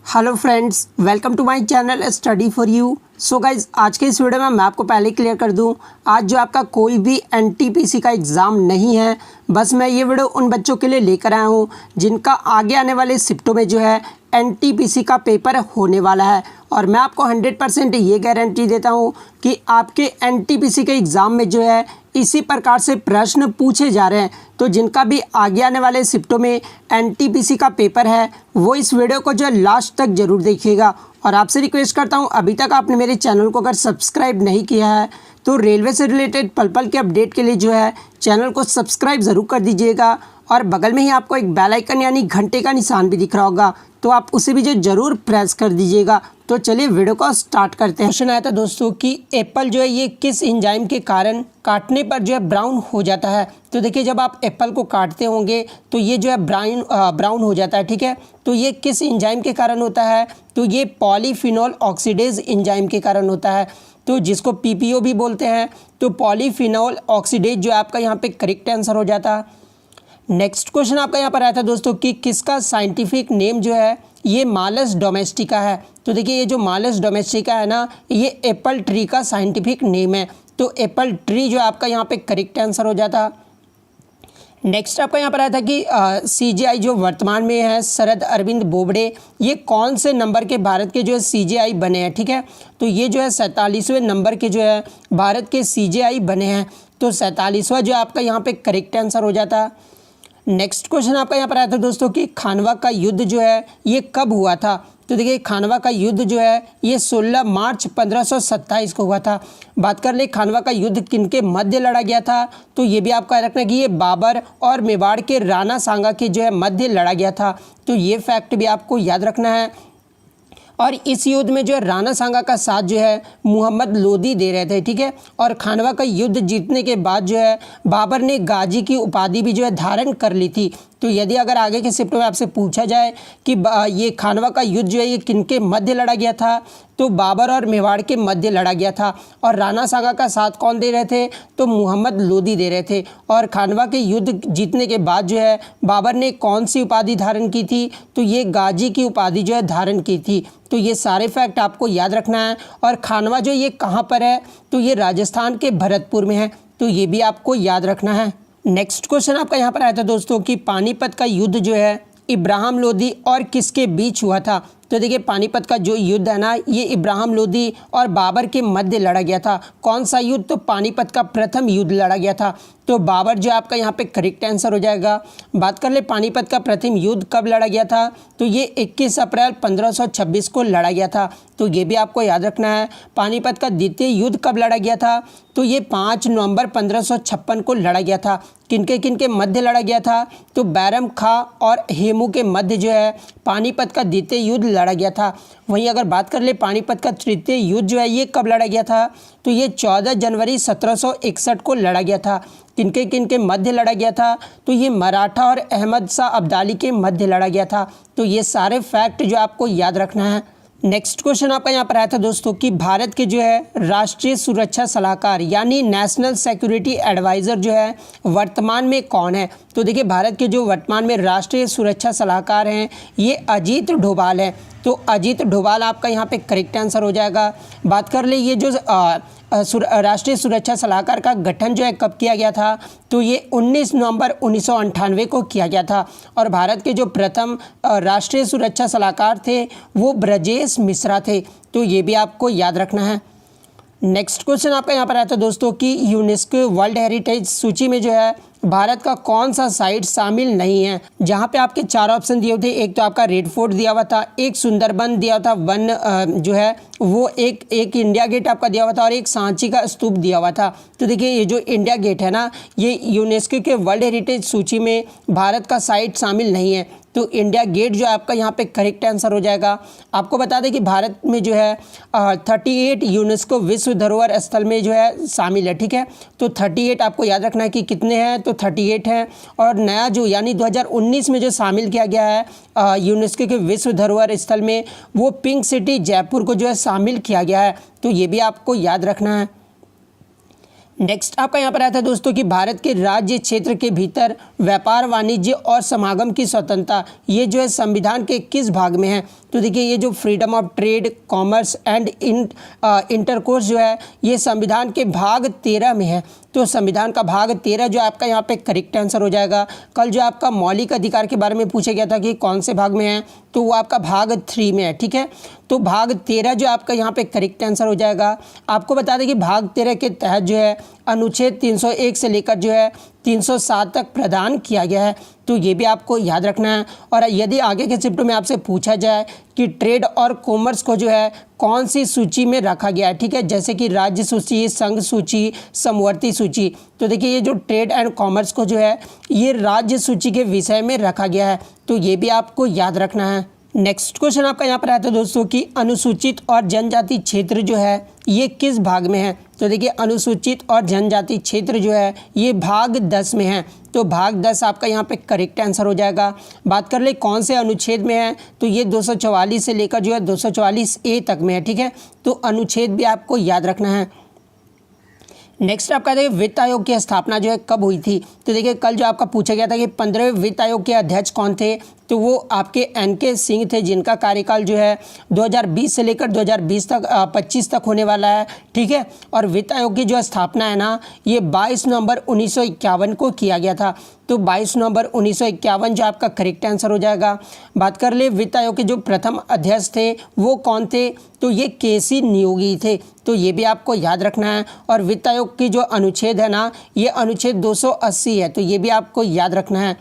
Hello friends, welcome to my channel study for you. So guys, आज के इस video में मैं आपको पहले क्लियर कर दूं, आज जो आपका कोई भी एनटीपीसी का एग्ज़ाम नहीं है। बस मैं ये वीडियो उन बच्चों के लिए लेकर आया हूं जिनका आगे आने वाले शिफ्टों में जो है एनटीपीसी का पेपर होने वाला है। और मैं आपको 100% ये गारंटी देता हूं कि आपके एनटीपीसी के एग्ज़ाम में जो है इसी प्रकार से प्रश्न पूछे जा रहे हैं। तो जिनका भी आगे आने वाले शिफ्टों में एनटीपीसी का पेपर है वो इस वीडियो को जो है लास्ट तक ज़रूर देखिएगा। और आपसे रिक्वेस्ट करता हूं, अभी तक आपने मेरे चैनल को अगर सब्सक्राइब नहीं किया है तो रेलवे से रिलेटेड पल पल के अपडेट के लिए जो है चैनल को सब्सक्राइब ज़रूर कर दीजिएगा। और बगल में ही आपको एक बेल आइकन यानी घंटे का निशान भी दिख रहा होगा, तो आप उसे भी जो ज़रूर प्रेस कर दीजिएगा। तो चलिए वीडियो को स्टार्ट करते हैं। क्वेश्चन आया था दोस्तों कि एप्पल जो है ये किस एंजाइम के कारण काटने पर जो है ब्राउन हो जाता है। तो देखिए, जब आप एप्पल को काटते होंगे तो ये जो है ब्राउन हो जाता है, ठीक है। तो ये किस एंजाइम के कारण होता है? तो ये पॉलीफिनोल ऑक्सीडेज एंजाइम के कारण होता है, तो जिसको पीपीओ भी बोलते हैं। तो पॉलीफिनोल ऑक्सीडेज जो है आपका यहाँ पे करेक्ट आंसर हो जाता है। नेक्स्ट क्वेश्चन आपका यहाँ पर आया था दोस्तों कि किसका साइंटिफिक नेम जो है ये मालस डोमेस्टिका है। तो देखिए, ये जो मालस डोमेस्टिका है ना, ये एप्पल ट्री का साइंटिफिक नेम है। तो एप्पल ट्री जो आपका यहाँ पे करेक्ट आंसर हो जाता। नेक्स्ट आपका यहाँ पर आया था कि सीजीआई जो वर्तमान में है शरद अरविंद बोबडे, ये कौन से नंबर के भारत के जो है सीजीआई बने हैं, ठीक है। तो ये जो है 47वें नंबर के जो है भारत के सीजीआई बने हैं। तो 47वां जो आपका यहाँ पे करेक्ट आंसर हो जाता। नेक्स्ट क्वेश्चन आपका यहाँ पर आया था दोस्तों कि खानवा का युद्ध जो है ये कब हुआ था। तो देखिए, खानवा का युद्ध जो है ये 16 मार्च 1527 को हुआ था। बात कर ले खानवा का युद्ध किनके मध्य लड़ा गया था, तो ये भी आपका रखना कि ये बाबर और मेवाड़ के राणा सांगा के जो है मध्य लड़ा गया था। तो ये फैक्ट भी आपको याद रखना है। और इस युद्ध में जो है राणा सांगा का साथ जो है मोहम्मद लोदी दे रहे थे, ठीक है। और खानवा का युद्ध जीतने के बाद जो है बाबर ने गाजी की उपाधि भी जो है धारण कर ली थी। तो यदि अगर आगे के शिफ्ट में आपसे पूछा जाए कि ये खानवा का युद्ध जो है ये किनके मध्य लड़ा गया था, तो बाबर और मेवाड़ के मध्य लड़ा गया था। और राणा सांगा का साथ कौन दे रहे थे? तो मोहम्मद लोदी दे रहे थे। और खानवा के युद्ध जीतने के बाद जो है बाबर ने कौन सी उपाधि धारण की थी? तो ये गाजी की उपाधि जो है धारण की थी। तो ये सारे फैक्ट आपको याद रखना है। और खानवा जो ये कहाँ पर है? तो ये राजस्थान के भरतपुर में है। तो ये भी आपको याद रखना है। नेक्स्ट क्वेश्चन आपका यहाँ पर आया था दोस्तों कि पानीपत का युद्ध जो है इब्राहिम लोदी और किसके बीच हुआ था। तो देखिए, पानीपत का जो युद्ध है ना, ये इब्राहिम लोदी और बाबर के मध्य लड़ा गया था। कौन सा युद्ध? तो पानीपत का प्रथम युद्ध लड़ा गया था। तो बाबर जो आपका यहाँ पे करेक्ट आंसर हो जाएगा। बात कर ले पानीपत का प्रथम युद्ध कब लड़ा गया था, तो ये 21 अप्रैल 1526 को लड़ा गया था। तो ये भी आपको याद रखना है। पानीपत का द्वितीय युद्ध कब लड़ा गया था, तो ये 5 नवंबर 1556 को लड़ा गया था। किनके मध्य लड़ा गया था? तो बैरम खां और हेमू के मध्य जो है पानीपत का द्वितीय युद्ध लड़ा गया था। वहीं अगर बात कर ले पानीपत का तृतीय युद्ध जो है ये कब लड़ा गया था, तो ये 14 जनवरी 1761 को लड़ा गया था। किनके मध्य लड़ा गया था? तो ये मराठा और अहमद शाह अब्दाली के मध्य लड़ा गया था। तो ये सारे फैक्ट जो आपको याद रखना है। नेक्स्ट क्वेश्चन आपका यहाँ पर आया था दोस्तों कि भारत के जो है राष्ट्रीय सुरक्षा सलाहकार यानी नेशनल सिक्योरिटी एडवाइज़र जो है वर्तमान में कौन है। तो देखिए, भारत के जो वर्तमान में राष्ट्रीय सुरक्षा सलाहकार हैं ये अजीत डोभाल है। तो अजीत डोभाल आपका यहाँ पे करेक्ट आंसर हो जाएगा। बात कर ले ये जो राष्ट्रीय सुरक्षा सलाहकार का गठन जो है कब किया गया था, तो ये 19 नवंबर 1998 को किया गया था। और भारत के जो प्रथम राष्ट्रीय सुरक्षा सलाहकार थे वो ब्रजेश मिश्रा थे। तो ये भी आपको याद रखना है। नेक्स्ट क्वेश्चन आपका यहाँ पर आया था दोस्तों कि यूनेस्को वर्ल्ड हेरिटेज सूची में जो है भारत का कौन सा साइट शामिल नहीं है। जहाँ पे आपके 4 ऑप्शन दिए थे, एक तो आपका रेड फोर्ट दिया हुआ था, एक सुंदरबन दिया हुआ था, वन जो है वो एक इंडिया गेट आपका दिया हुआ था और एक सांची का स्तूप दिया हुआ था। तो देखिए, ये जो इंडिया गेट है ना, ये यूनेस्को के वर्ल्ड हेरिटेज सूची में भारत का साइट शामिल नहीं है। तो इंडिया गेट जो आपका यहाँ पे करेक्ट आंसर हो जाएगा। आपको बता दें कि भारत में जो है 38 यूनेस्को विश्व धरोहर स्थल में जो है शामिल है, ठीक है। तो 38 आपको याद रखना है कि कितने हैं, तो 38 हैं। और नया जो यानी 2019 में जो शामिल किया गया है यूनेस्को के विश्व धरोहर स्थल में, वो पिंक सिटी जयपुर को जो है शामिल किया गया है। तो ये भी आपको याद रखना है। नेक्स्ट आपका यहाँ पर आया था दोस्तों कि भारत के राज्य क्षेत्र के भीतर व्यापार, वाणिज्य और समागम की स्वतंत्रता ये जो है संविधान के किस भाग में है। तो देखिए ये जो freedom of trade, commerce and intercourse जो है ये संविधान के भाग 13 में है। तो संविधान का भाग 13 जो आपका यहाँ पे करेक्ट आंसर हो जाएगा। कल जो आपका मौलिक अधिकार के बारे में पूछा गया था कि कौन से भाग में है, तो वो आपका भाग 3 में है, ठीक है। तो भाग 13 जो आपका यहाँ पे करेक्ट आंसर हो जाएगा। आपको बता दें कि भाग 13 के तहत जो है अनुच्छेद 301 से लेकर जो है 307 तक प्रदान किया गया है। तो ये भी आपको याद रखना है। और यदि आगे के चिप्ट में आपसे पूछा जाए कि ट्रेड और कॉमर्स को जो है कौन सी सूची में रखा गया है, ठीक है, जैसे कि राज्य सूची, संघ सूची, समवर्ती सूची, तो देखिए ये जो ट्रेड एंड कॉमर्स को जो है ये राज्य सूची के विषय में रखा गया है। तो ये भी आपको याद रखना है। नेक्स्ट क्वेश्चन आपका यहाँ पर आता है दोस्तों कि अनुसूचित और जनजाति क्षेत्र जो है ये किस भाग में है। तो देखिए अनुसूचित और जनजाति क्षेत्र जो है ये भाग 10 में है। तो भाग 10 आपका यहाँ पे करेक्ट आंसर हो जाएगा। बात कर ले कौन से अनुच्छेद में है, तो ये 244 से लेकर जो है 244A तक में है, ठीक है। तो अनुच्छेद भी आपको याद रखना है। नेक्स्ट आपका देखिए वित्त आयोग की स्थापना जो है कब हुई थी। तो देखिए कल जो आपका पूछा गया था कि 15वें वित्त आयोग के अध्यक्ष कौन थे, तो वो आपके NK सिंह थे, जिनका कार्यकाल जो है 2020 से लेकर 2025 तक होने वाला है, ठीक है। और वित्त आयोग की जो स्थापना है ना ये 22 नवंबर 1951 को किया गया था। तो 22 नवंबर 1951 जो आपका करेक्ट आंसर हो जाएगा। बात कर ले वित्त आयोग के जो प्रथम अध्यक्ष थे वो कौन थे, तो ये KC नियोगी थे। तो ये भी आपको याद रखना है। और वित्त आयोग की जो अनुच्छेद है ना ये अनुच्छेद 280 है। तो ये भी आपको याद रखना है।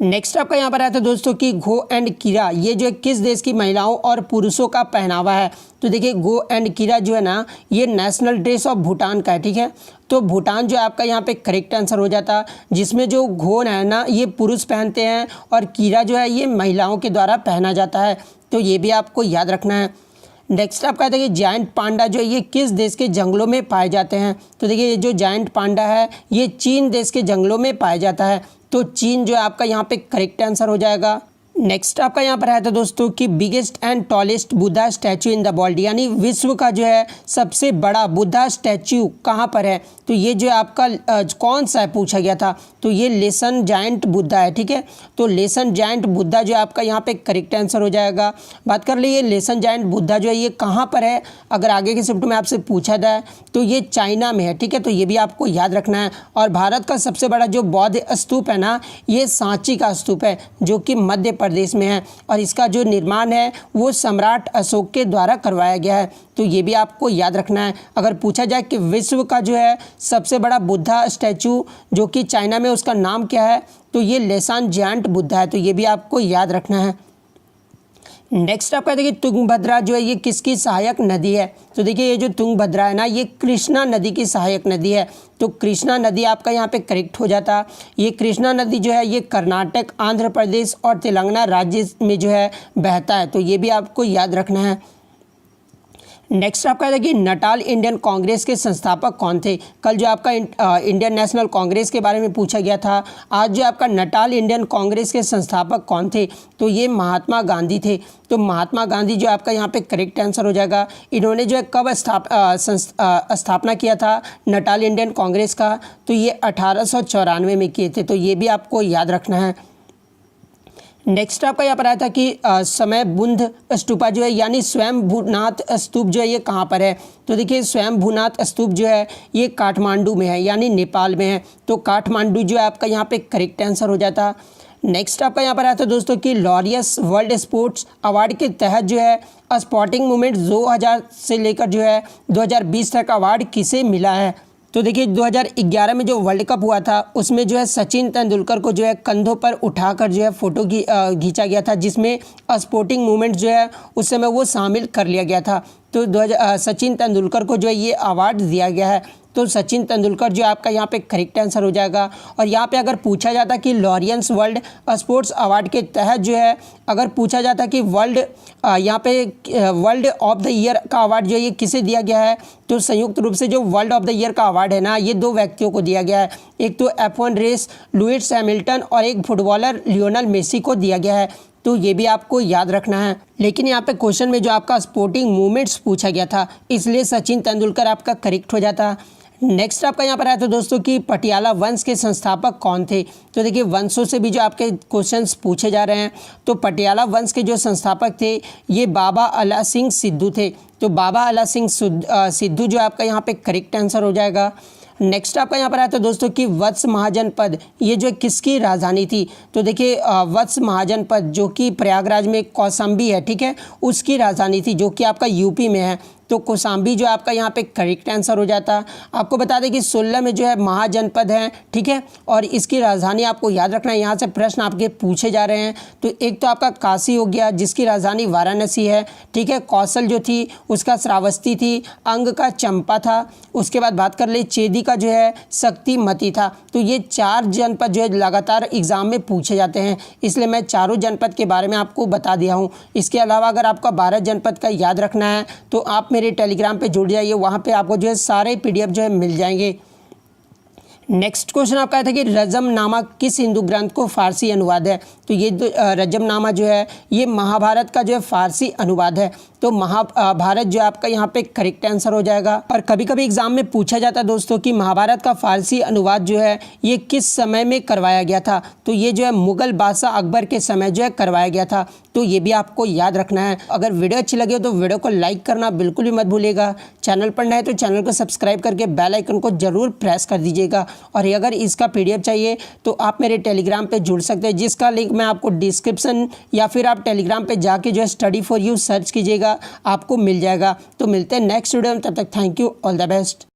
नेक्स्ट आपका यहाँ पर आया था दोस्तों कि घो एंड कीरा ये जो है किस देश की महिलाओं और पुरुषों का पहनावा है। तो देखिए घो एंड कीरा जो है ना ये नेशनल ड्रेस ऑफ भूटान का है, ठीक है। तो भूटान जो आपका यहाँ पे करेक्ट आंसर हो जाता, जिसमें जो घो है ना ये पुरुष पहनते हैं और कीरा जो है ये महिलाओं के द्वारा पहना जाता है। तो ये भी आपको याद रखना है। नेक्स्ट आपका देखिए जायंट पांडा जो है ये किस देश के जंगलों में पाए जाते हैं। तो देखिए ये जो जायंट पांडा है ये चीन देश के जंगलों में पाया जाता है। तो चीन जो है आपका यहाँ पे करेक्ट आंसर हो जाएगा। नेक्स्ट आपका यहाँ पर आया था दोस्तों कि biggest and tallest Buddha statue in the world, यानी विश्व का जो है सबसे बड़ा बुद्धा स्टैचू कहाँ पर है। तो ये जो आपका कौन सा है पूछा गया था, तो ये लेसन जायंट बुद्धा है, ठीक है। तो लेसन जायंट बुद्धा जो आपका यहाँ पे करेक्ट आंसर हो जाएगा। बात कर लिए लेसन जायंट बुद्धा जो है ये कहाँ पर है, अगर आगे के शिफ्ट में आपसे पूछा जाए तो ये चाइना में है, ठीक है। तो ये भी आपको याद रखना है। और भारत का सबसे बड़ा जो बौद्ध स्तूप है ना ये सांची का स्तूप है जो कि मध्य प्रदेश में है। और इसका जो निर्माण है वो सम्राट अशोक के द्वारा करवाया गया है। तो ये भी आपको याद रखना है। अगर पूछा जाए कि विश्व का जो है सबसे बड़ा बुद्धा स्टैचू जो कि चाइना में उसका नाम क्या है, तो ये लेसान जायंट बुद्धा है। तो ये भी आपको याद रखना है। नेक्स्ट आपका देखिए तुंगभद्रा जो है ये किसकी सहायक नदी है। तो देखिए ये जो तुंगभद्रा है ना ये कृष्णा नदी की सहायक नदी है। तो कृष्णा नदी आपका यहाँ पे करेक्ट हो जाता। ये कृष्णा नदी जो है ये कर्नाटक, आंध्र प्रदेश और तेलंगाना राज्य में जो है बहता है। तो ये भी आपको याद रखना है। नेक्स्ट आपका है कि नटाल इंडियन कांग्रेस के संस्थापक कौन थे। कल जो आपका इंडियन नेशनल कांग्रेस के बारे में पूछा गया था, आज जो आपका नटाल इंडियन कांग्रेस के संस्थापक कौन थे, तो ये महात्मा गांधी थे। तो महात्मा गांधी जो आपका यहाँ पे करेक्ट आंसर हो जाएगा। इन्होंने जो है कब स्थापना किया था नटाल इंडियन कांग्रेस का, तो ये 1894 में किए थे। तो ये भी आपको याद रखना है। नेक्स्ट आपका यहाँ पर आया था कि समय बुद्ध स्तूपा जो है यानी स्वयं भूनाथ स्तूप जो है ये कहाँ पर है। तो देखिए स्वयं भूनाथ स्तूप जो है ये काठमांडू में है यानी नेपाल में है। तो काठमांडू जो है आपका यहाँ पे करेक्ट आंसर हो जाता। नेक्स्ट आपका यहाँ पर आया था दोस्तों कि लॉरियस वर्ल्ड स्पोर्ट्स अवार्ड के तहत जो है स्पोर्टिंग मूवमेंट 2000 से लेकर जो है 2020 तक अवार्ड किसे मिला है। तो देखिए 2011 में जो वर्ल्ड कप हुआ था उसमें जो है सचिन तेंदुलकर को जो है कंधों पर उठाकर जो है फ़ोटो खींचा गया था, जिसमें स्पोर्टिंग मूवमेंट जो है उस समय वो शामिल कर लिया गया था। तो सचिन तेंदुलकर को जो है ये अवार्ड दिया गया है। तो सचिन तेंदुलकर जो आपका यहाँ पे करेक्ट आंसर हो जाएगा। और यहाँ पे अगर पूछा जाता कि लॉरियंस वर्ल्ड स्पोर्ट्स अवार्ड के तहत जो है अगर पूछा जाता कि यहाँ पे वर्ल्ड ऑफ द ईयर का अवार्ड जो है ये किसे दिया गया है, तो संयुक्त रूप से जो वर्ल्ड ऑफ द ईयर का अवार्ड है ना ये दो व्यक्तियों को दिया गया है। एक तो F1 रेस लुइस हैमिल्टन और एक फुटबॉलर लियोनेल मेसी को दिया गया है। तो ये भी आपको याद रखना है। लेकिन यहाँ पे क्वेश्चन में जो आपका स्पोर्टिंग मूवमेंट्स पूछा गया था इसलिए सचिन तेंदुलकर आपका करेक्ट हो जाता। नेक्स्ट आपका यहाँ पर आया तो दोस्तों कि पटियाला वंश के संस्थापक कौन थे। तो देखिए वंशों से भी जो आपके क्वेश्चंस पूछे जा रहे हैं, तो पटियाला वंश के जो संस्थापक थे ये बाबा अला सिंह सिद्धू थे। तो बाबा अला सिंह सिद्धू जो आपका यहाँ पे करेक्ट आंसर हो जाएगा। नेक्स्ट आपका यहाँ पर आया तो दोस्तों कि वत्स महाजनपद ये जो किसकी राजधानी थी। तो देखिए वत्स महाजनपद जो कि प्रयागराज में कौशाम्बी है, ठीक है, उसकी राजधानी थी, जो कि आपका यूपी में है। तो कौशाम्बी जो आपका यहाँ पे करेक्ट आंसर हो जाता। आपको बता दें कि 16 में जो है महाजनपद है, ठीक है, और इसकी राजधानी आपको याद रखना है। यहाँ से प्रश्न आपके पूछे जा रहे हैं। तो एक तो आपका काशी हो गया जिसकी राजधानी वाराणसी है, ठीक है, कौशल जो थी उसका श्रावस्ती थी, अंग का चंपा था, उसके बाद बात कर ले चेदी का जो है शक्तिमती था। तो ये 4 जनपद जो है लगातार एग्जाम में पूछे जाते हैं, इसलिए मैं चारों जनपद के बारे में आपको बता दिया हूँ। इसके अलावा अगर आपका 12 जनपद का याद रखना है तो आप मेरे टेलीग्राम पे जुड़ जाइए, वहाँ पे आपको जो है सारे PDF जो है मिल जाएंगे। नेक्स्ट क्वेश्चन आपका था कि रजमनामा किस हिंदू ग्रंथ को फारसी अनुवाद है। तो ये रजमनामा जो है ये महाभारत का जो है फारसी अनुवाद है। तो महाभारत जो आपका यहाँ पे करेक्ट आंसर हो जाएगा। और कभी कभी एग्जाम में पूछा जाता है दोस्तों कि महाभारत का फारसी अनुवाद जो है ये किस समय में करवाया गया था। तो ये जो है मुगल बादशाह अकबर के समय जो है करवाया गया था। तो ये भी आपको याद रखना है। अगर वीडियो अच्छी लगे तो वीडियो को लाइक करना बिल्कुल भी मत भूलिएगा। चैनल पर नए तो चैनल को सब्सक्राइब करके बेल आइकन को जरूर प्रेस कर दीजिएगा। और अगर इसका PDF चाहिए तो आप मेरे टेलीग्राम पे जुड़ सकते हैं, जिसका लिंक मैं आपको डिस्क्रिप्शन या फिर आप टेलीग्राम पे जाके जो है स्टडी फॉर यू सर्च कीजिएगा, आपको मिल जाएगा। तो मिलते हैं नेक्स्ट वीडियो में, तब तक thank you, all the best.